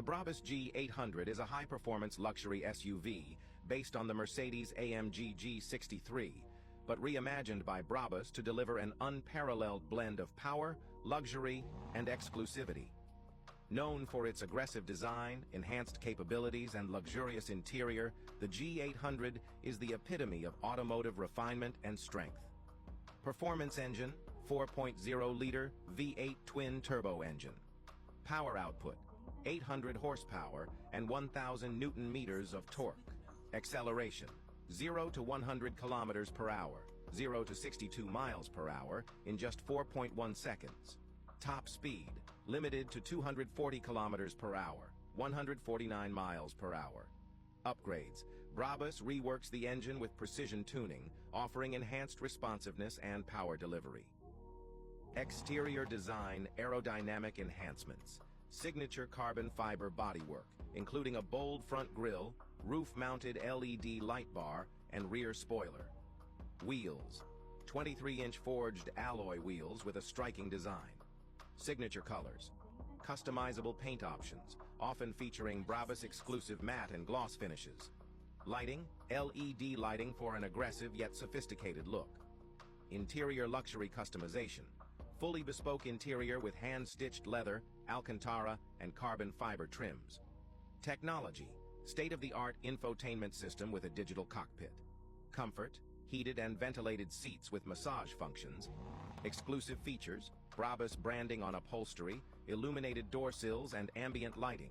The Brabus G800 is a high-performance luxury SUV based on the Mercedes-AMG G63, but reimagined by Brabus to deliver an unparalleled blend of power, luxury, and exclusivity. Known for its aggressive design, enhanced capabilities, and luxurious interior, the G800 is the epitome of automotive refinement and strength. Performance engine, 4.0-liter V8 twin-turbo engine. Power output, 800 horsepower and 1,000 newton-meters of torque. Acceleration, 0 to 100 kilometers per hour, 0 to 62 miles per hour in just 4.1 seconds. Top speed, limited to 240 kilometers per hour, 149 miles per hour. Upgrades. Brabus reworks the engine with precision tuning, offering enhanced responsiveness and power delivery. Exterior design, aerodynamic enhancements. Signature carbon fiber bodywork, including a bold front grille, roof-mounted LED light bar, and rear spoiler. Wheels. 23-inch forged alloy wheels with a striking design. Signature colors. Customizable paint options, often featuring Brabus exclusive matte and gloss finishes. Lighting, LED lighting for an aggressive yet sophisticated look. Interior luxury customization. Fully bespoke interior with hand-stitched leather, Alcantara, and carbon fiber trims. Technology, state-of-the-art infotainment system with a digital cockpit. Comfort, heated and ventilated seats with massage functions. Exclusive features, Brabus branding on upholstery, illuminated door sills, and ambient lighting.